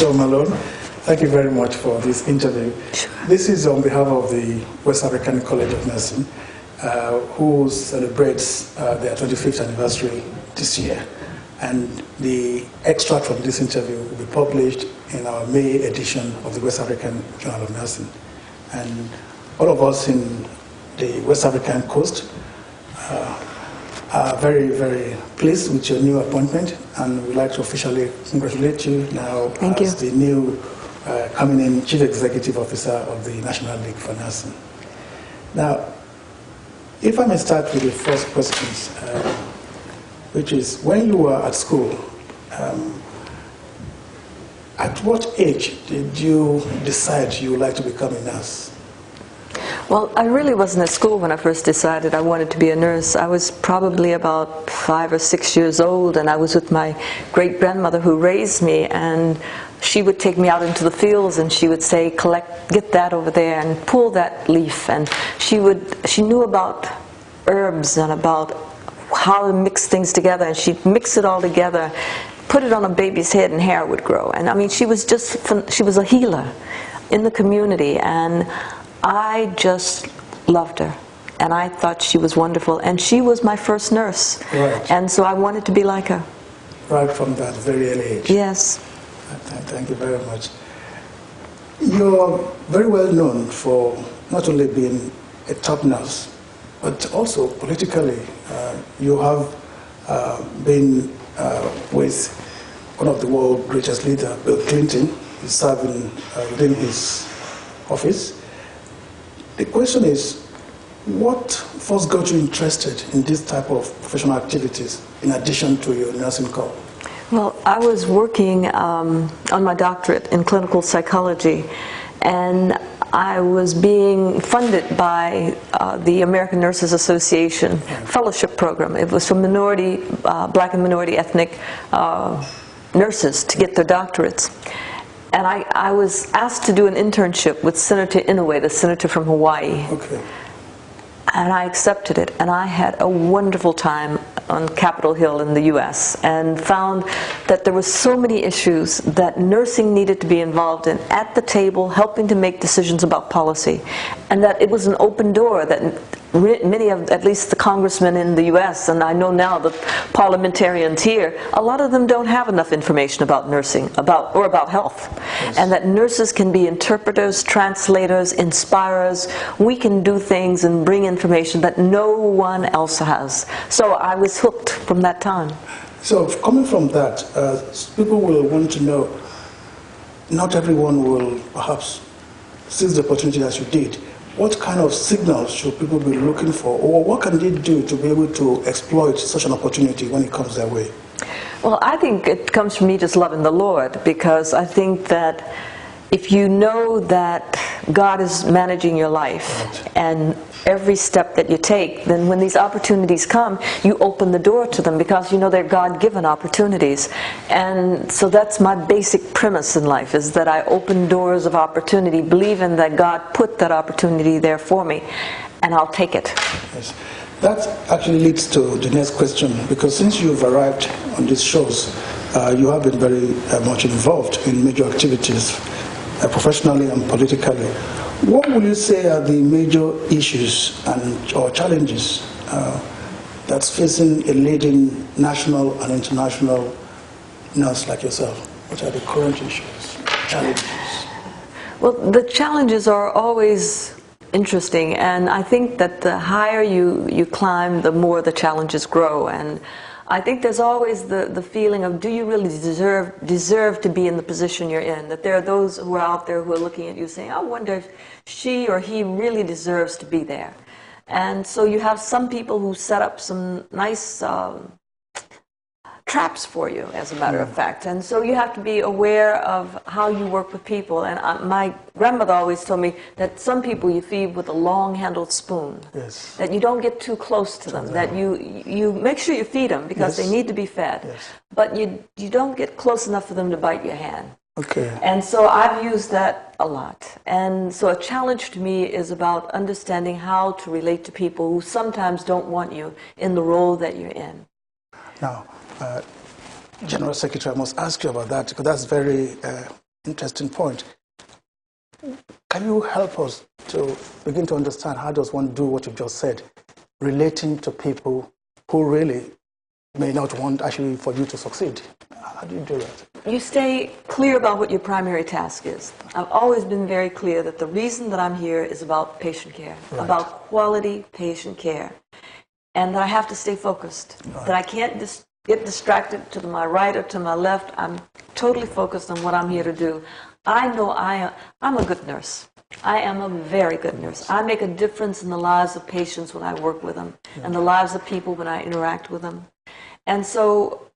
Dr. Malone, thank you very much for this interview. This is on behalf of the West African College of Nursing, who celebrates their 25th anniversary this year. And the extract from this interview will be published in our May edition of the West African Journal of Nursing. And all of us in the West African coast are very, very pleased with your new appointment, and we'd like to officially congratulate you now as the new coming in Chief Executive Officer of the National League for Nursing. Now, if I may start with the first questions, which is, when you were at school, at what age did you decide you would like to become a nurse? Well, I really wasn't at school when I first decided I wanted to be a nurse. I was probably about 5 or 6 years old, and I was with my great-grandmother who raised me, and she would take me out into the fields and she would say, get that over there and pull that leaf. And she knew about herbs and about how to mix things together, and she'd mix it all together, put it on a baby's head, and hair would grow. And I mean, she was a healer in the community, and I just loved her, and I thought she was wonderful, and she was my first nurse. Right. And so I wanted to be like her. Right from that very early age. Yes. Thank you very much. You're very well known for not only being a top nurse, but also politically. You have been with one of the world's greatest leaders, Bill Clinton. He's serving within his office. The question is, what first got you interested in this type of professional activities in addition to your nursing call? Well, I was working on my doctorate in clinical psychology, and I was being funded by the American Nurses Association fellowship program. It was for black and minority ethnic nurses to get their doctorates. And I was asked to do an internship with Senator Inouye, the senator from Hawaii. Okay. And I accepted it, and I had a wonderful time on Capitol Hill in the U.S. and found that there were so many issues that nursing needed to be involved in at the table, helping to make decisions about policy, and that it was an open door that many of, at least the congressmen in the U.S., and I know now the parliamentarians here, a lot of them don't have enough information about nursing, or about health. Yes. And that nurses can be interpreters, translators, inspirers. We can do things and bring information that no one else has. So I was hooked from that time. So coming from that, people will want to know, not everyone will perhaps seize the opportunity as you did. What kind of signals should people be looking for, or what can they do to be able to exploit such an opportunity when it comes their way? Well, I think it comes from me just loving the Lord, because I think that if you know that God is managing your life and every step that you take, then when these opportunities come, you open the door to them, because you know they're God-given opportunities. And so that's my basic premise in life, is that I open doors of opportunity, believing that God put that opportunity there for me, and I'll take it. Yes. That actually leads to the next question, because since you've arrived on these shows, you have been very much involved in major activities, professionally and politically. What would you say are the major issues or challenges that's facing a leading national and international nurse like yourself? What are the current issues, challenges? Well, the challenges are always interesting, and I think that the higher you climb, the more the challenges grow. And I think there's always the feeling of, do you really deserve to be in the position you're in? That there are those who are out there who are looking at you saying, I wonder if she or he really deserves to be there. And so you have some people who set up some nice traps for you, as a matter of fact. And so you have to be aware of how you work with people. And my grandmother always told me that some people you feed with a long-handled spoon. Yes. That you don't get too close to them. That you make sure you feed them, because they need to be fed. Yes. But you don't get close enough for them to bite your hand. Okay. And so I've used that a lot. And so a challenge to me is about understanding how to relate to people who sometimes don't want you in the role that you're in. Now, General Secretary, I must ask you about that, because that's very interesting point. Can you help us to begin to understand how does one do what you just said, relating to people who really may not want actually for you to succeed? How do you do that? You stay clear about what your primary task is. I've always been very clear that the reason that I'm here is about patient care, Right. about quality patient care, and that I have to stay focused, Right. that I can't get distracted to my right or to my left. I'm totally focused on what I'm here to do. I know I'm a good nurse. I am a very good nurse. I make a difference in the lives of patients when I work with them, and the lives of people when I interact with them. And so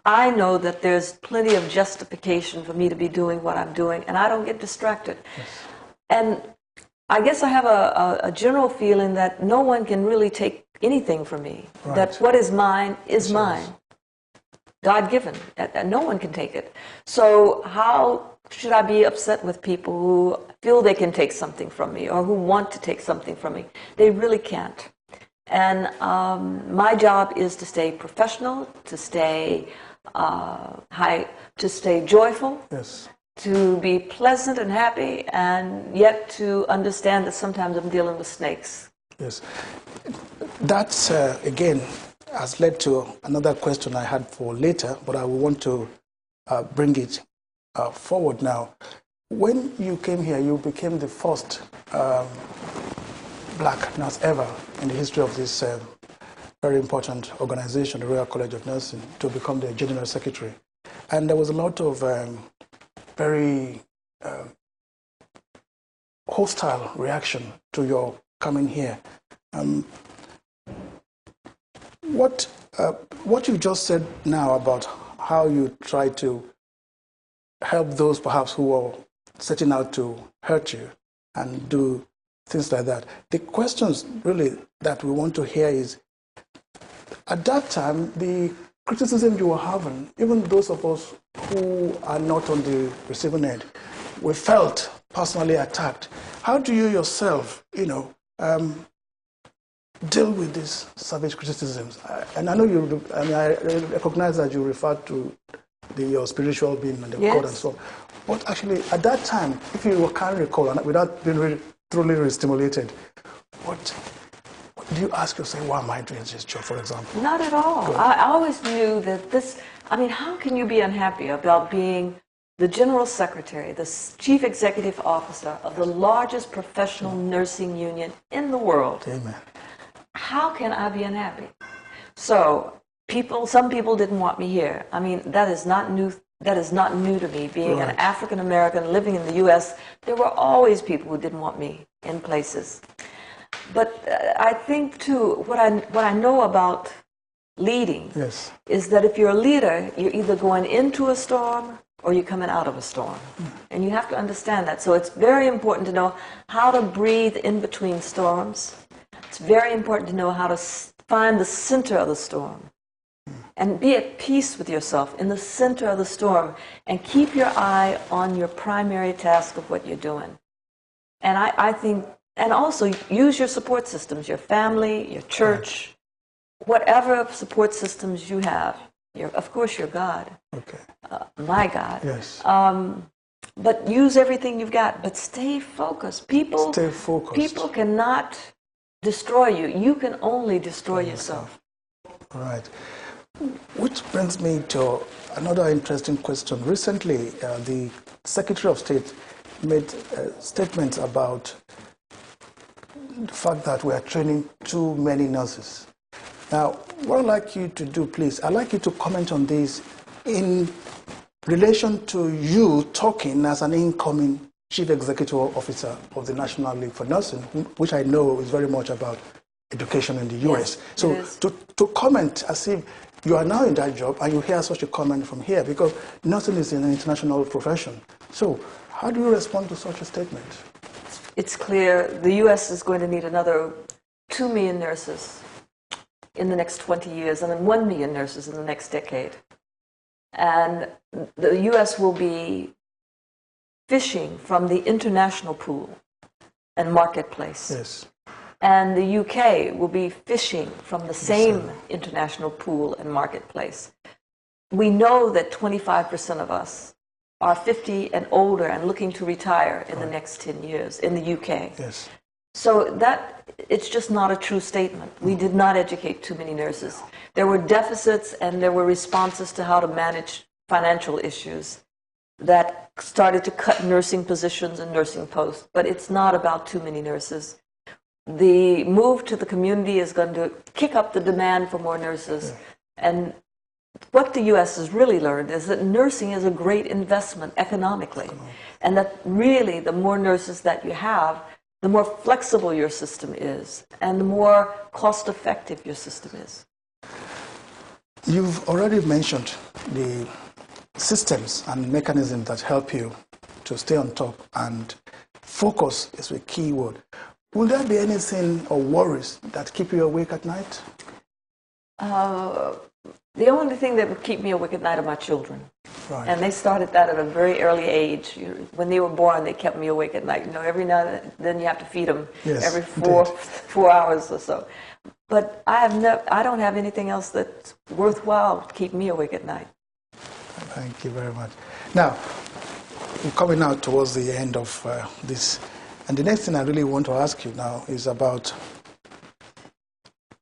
I know that there's plenty of justification for me to be doing what I'm doing, and I don't get distracted. Yes. And I guess I have a general feeling that no one can really take anything from me, Right. that what is mine is Yes. mine, God-given, and no one can take it. So how should I be upset with people who feel they can take something from me or who want to take something from me? They really can't. And my job is to stay professional, to stay to stay joyful, Yes. to be pleasant and happy, and yet to understand that sometimes I'm dealing with snakes. Yes. That, again, has led to another question I had for later, but I will want to bring it forward now. When you came here, you became the first black nurse ever in the history of this very important organization, the Royal College of Nursing, to become the General Secretary. And there was a lot of very hostile reaction to your coming here. What you just said now about how you try to help those perhaps who are setting out to hurt you and do things like that. The questions really that we want to hear is, at that time, the criticism you were having, even those of us who are not on the receiving end, we felt personally attacked. How do you yourself, deal with these savage criticisms? And I know I recognize that you refer to your spiritual being and the Yes. God and so on. But actually, at that time, if you can recall, and without being really, truly re-stimulated, what do you ask yourself, why am I doing this job, for example? Not at all. I always knew that how can you be unhappy about being the General Secretary, the Chief Executive Officer of the largest professional nursing union in the world? Amen. How can I be unhappy? So some people didn't want me here. I mean, that is not new. That is not new to me. Being an African American living in the U.S., there were always people who didn't want me in places. But I think too, what I know about leading Yes. is that if you're a leader, you're either going into a storm or you're coming out of a storm, and you have to understand that. So it's very important to know how to breathe in between storms. It's very important to know how to find the center of the storm and be at peace with yourself in the center of the storm and keep your eye on your primary task of what you're doing. And I think, and also use your support systems, your family, your church, whatever support systems you have. Of course, your God, my God. Yes. But use everything you've got, but stay focused. Stay focused. People cannot destroy you. You can only destroy yourself. Right. Which brings me to another interesting question. Recently, the Secretary of State made statements about the fact that we are training too many nurses. Now, what I'd like you to do, please, I'd like you to comment on this in relation to you talking as an incoming Chief Executive Officer of the National League for Nursing, which I know is very much about education in the US. Yes, so to comment as if you are now in that job and you hear such a comment from here, because nursing is an international profession. So how do you respond to such a statement? It's clear the U.S. is going to need another 2 million nurses in the next 20 years and then 1 million nurses in the next decade. And the U.S. will be fishing from the international pool and marketplace. Yes. And the UK will be fishing from the same international pool and marketplace. We know that 25% of us are 50 and older and looking to retire in the next 10 years in the UK. Yes. So it's just not a true statement. We did not educate too many nurses. There were deficits and there were responses to how to manage financial issues that started to cut nursing positions and nursing posts. But it's not about too many nurses. The move to the community is going to kick up the demand for more nurses. And what the U.S. has really learned is that nursing is a great investment economically. And that really the more nurses that you have, the more flexible your system is and the more cost-effective your system is. You've already mentioned the systems and mechanisms that help you to stay on top, and focus is a key word. Will there be anything or worries that keep you awake at night? The only thing that would keep me awake at night are my children. Right. And they started that at a very early age. When they were born, they kept me awake at night. You know, every now and then you have to feed them every four hours or so. But I don't have anything else that's worthwhile to keep me awake at night. Thank you very much. Now, we're coming out towards the end of this. And the next thing I really want to ask you now is about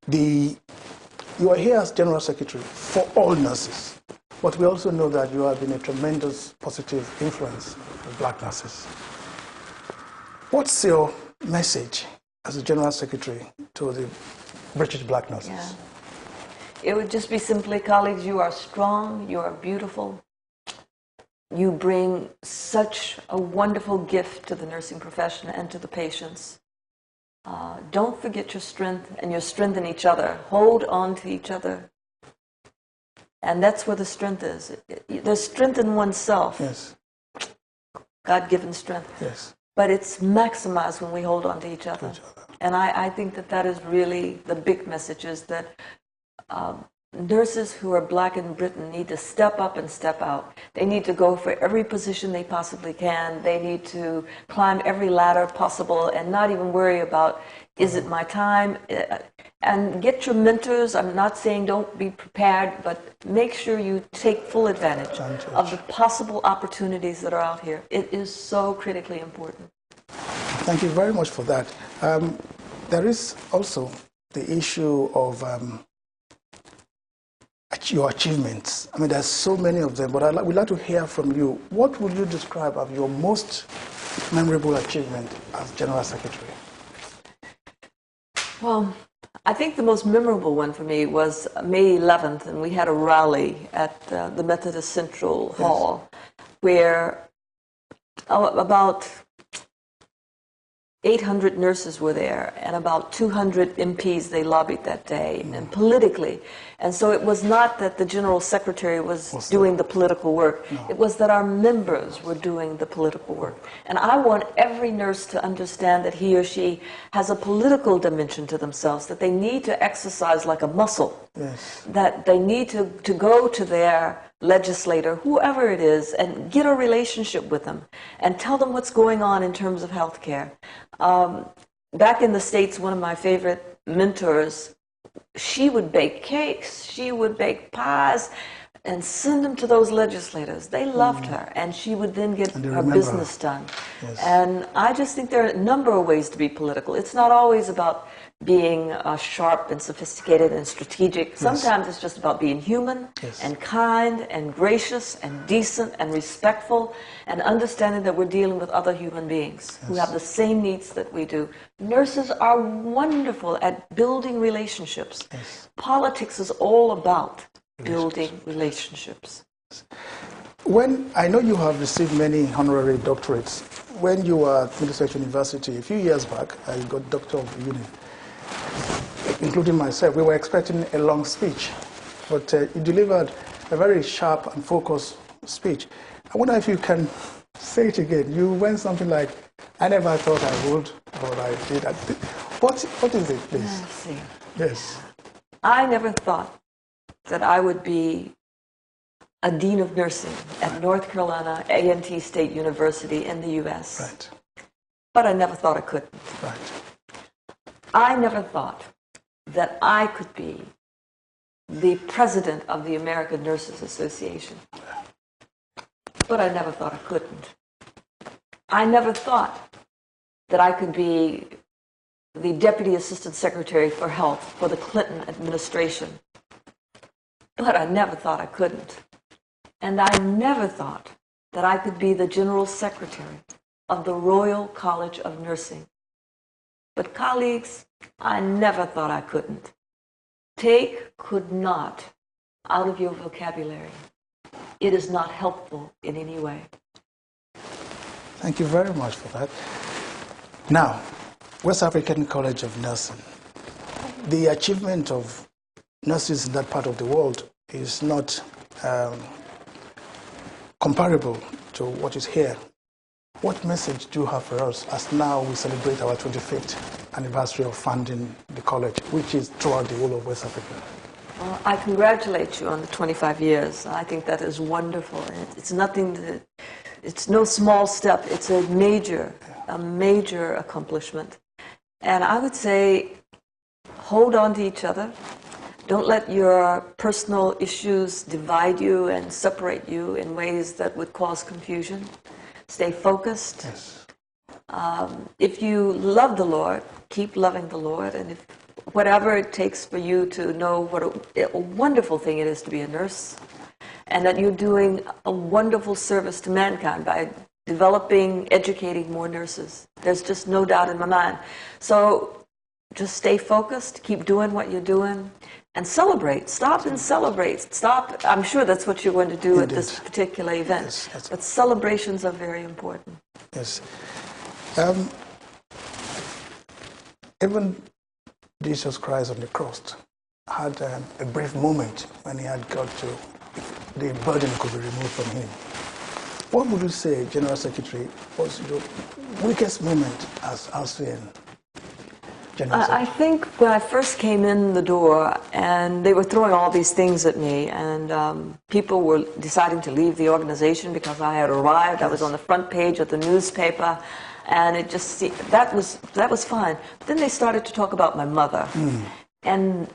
you are here as General Secretary for all nurses, but we also know that you have been a tremendous positive influence for black nurses. What's your message as a General Secretary to the British black nurses? Yeah. It would just be simply, colleagues, you are strong, you are beautiful. You bring such a wonderful gift to the nursing profession and to the patients. Don't forget your strength, and your strength in each other. Hold on to each other. And that's where the strength is. There's strength in oneself. Yes. God-given strength. Yes. But it's maximized when we hold on to each other. And I think that is really the big message, is that nurses who are black in Britain need to step up and step out. They need to go for every position they possibly can. They need to climb every ladder possible and not even worry about, is it my time? And get your mentors. I'm not saying don't be prepared, but make sure you take full advantage of the possible opportunities that are out here. It is so critically important. Thank you very much for that. There is also the issue of your achievements. I mean, there's so many of them, but we'd like to hear from you. What would you describe as your most memorable achievement as General Secretary? Well, I think the most memorable one for me was May 11th, and we had a rally at the Methodist Central Hall, where about 800 nurses were there, and about 200 MPs they lobbied that day, and politically. And so it was not that the General Secretary was doing the political work. No. It was that our members were doing the political work. And I want every nurse to understand that he or she has a political dimension to themselves, that they need to exercise like a muscle, that they need to go to their legislator, whoever it is, and get a relationship with them and tell them what's going on in terms of health care. Back in the States, one of my favorite mentors, she would bake cakes, she would bake pies, and send them to those legislators. They loved her, and she would then get her business done. Yes. And I just think there are a number of ways to be political. It's not always about being sharp and sophisticated and strategic. Sometimes it's just about being human and kind and gracious and decent and respectful, and understanding that we're dealing with other human beings who have the same needs that we do. Nurses are wonderful at building relationships. Politics is all about building relationships. When I know you have received many honorary doctorates. When you were at Middlesex University a few years back, you got Doctor of Uni. Including myself, we were expecting a long speech, but you delivered a very sharp and focused speech. I wonder if you can say it again. You went something like, "I never thought I would, but I did." What is it, please? Let's see. Yes. I never thought that I would be a dean of nursing at North Carolina A&T State University in the U.S. Right. But I never thought I could. Right. I never thought that I could be the president of the American Nurses Association. but I never thought I couldn't. I never thought that I could be the Deputy Assistant Secretary for Health for the Clinton administration, but I never thought I couldn't. And I never thought that I could be the General Secretary of the Royal College of Nursing. But colleagues, I never thought I couldn't. Take could not out of your vocabulary. It is not helpful in any way. Thank you very much for that. Now, West African College of Nursing. The achievement of nurses in that part of the world is not comparable to what is here. What message do you have for us as now we celebrate our 25th anniversary of founding the college, which is throughout the whole of West Africa? Well, I congratulate you on the 25 years. I think that is wonderful. It's nothing to, it's no small step. It's a major accomplishment. And I would say, hold on to each other. Don't let your personal issues divide you and separate you in ways that would cause confusion. Stay focused. Yes. If you love the Lord, keep loving the Lord. And if whatever it takes for you to know what a wonderful thing it is to be a nurse, and that you're doing a wonderful service to mankind by developing, educating more nurses. There's just no doubt in my mind. So just stay focused, keep doing what you're doing, and celebrate. Stop and celebrate. Stop. I'm sure that's what you're going to do at this particular event. Yes, but celebrations are very important. Yes. Even Jesus Christ on the cross had a brief moment when he had got to, the burden could be removed from him. What would you say, General Secretary, was your weakest moment as Austrian General Secretary? I think when I first came in the door and they were throwing all these things at me, and people were deciding to leave the organization because I had arrived. Yes. I was on the front page of the newspaper, and it just that was fine. But then they started to talk about my mother, and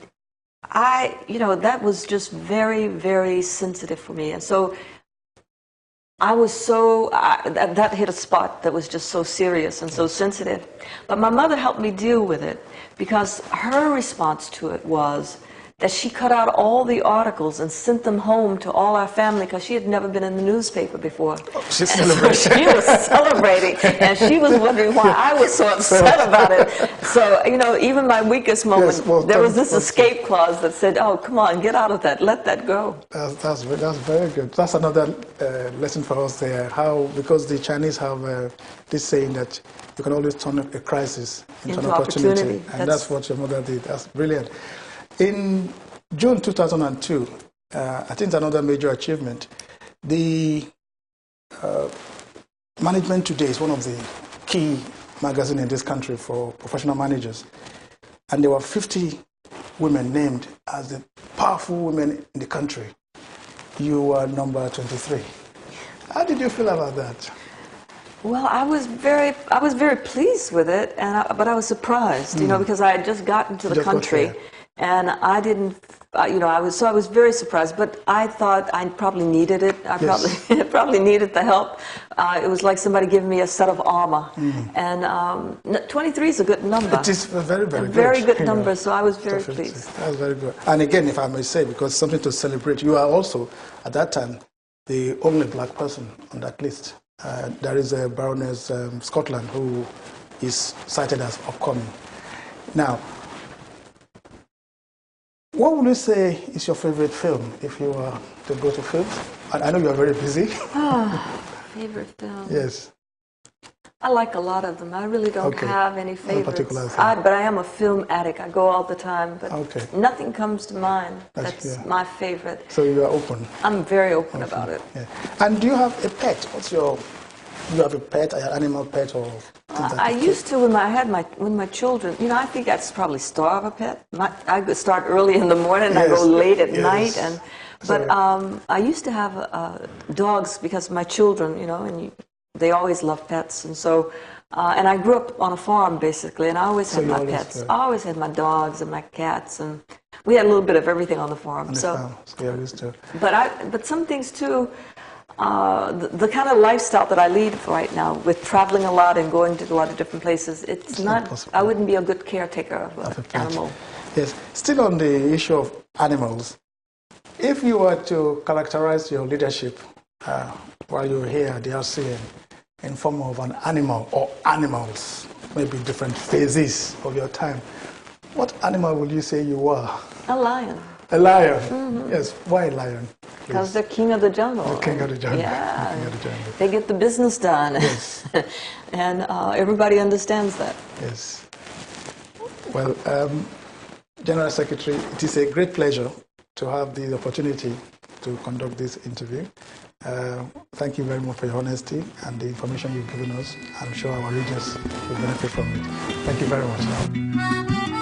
that was just very, very sensitive for me, and so I was that hit a spot that was just so serious and so sensitive. But my mother helped me deal with it, because her response to it was that she cut out all the articles and sent them home to all our family, because she had never been in the newspaper before. Oh, she's celebrating. So she was celebrating, and she was wondering why I was so upset about it. So, even my weakest moment, yes, there was this escape clause that said, oh, come on, get out of that, let that go. That's very good. That's another lesson for us there, because the Chinese have this saying that you can always turn a crisis into an opportunity. And that's what your mother did. That's brilliant. In June 2002, I think it's another major achievement. The Management Today is one of the key magazines in this country for professional managers. And there were 50 women named as the powerful women in the country. You were number 23. How did you feel about that? Well, I was very pleased with it, but I was surprised, because I had just gotten to the country. And I didn't, I was very surprised, but I thought I probably needed it. I probably needed the help. It was like somebody giving me a set of armor. And 23 is a good number. It is very, very good. A very good number, so I was very pleased. That was very good. And again, if I may say, because something to celebrate, you are also, at that time, the only black person on that list. There is a Baroness Scotland who is cited as upcoming. Now, what would you say is your favorite film, if you were to go to films? I know you are very busy. Favorite film? Yes. I like a lot of them. I really don't have any favorites. No particular film. But I am a film addict. I go all the time, but nothing comes to mind that's my favorite. So you are open? I'm very open about it. Yeah. And do you have a pet? Do you have a pet, an animal pet, or things like I used to when I had my children. I think I'd probably starve a pet. I could start early in the morning and I go late at night. But I used to have dogs because my children, and they always love pets, and so and I grew up on a farm basically, and I always had my pets. I always had my dogs and my cats, and we had a little bit of everything on the farm. So you're used to. But some things too. the kind of lifestyle that I lead right now, with traveling a lot and going to a lot of different places, it's not possible. I wouldn't be a good caretaker of an animal. Yes. Still on the issue of animals, if you were to characterize your leadership while you were here at the RCN in form of an animal or animals, maybe different phases of your time, what animal would you say you were? A lion. A lion? Mm-hmm. Yes. Why a lion? Because they're king of the jungle. The king of the jungle. Yeah. The king of the jungle. They get the business done. Yes. And everybody understands that. Yes. Well, General Secretary, it is a great pleasure to have the opportunity to conduct this interview. Thank you very much for your honesty and the information you've given us. I'm sure our readers will benefit from it. Thank you very much.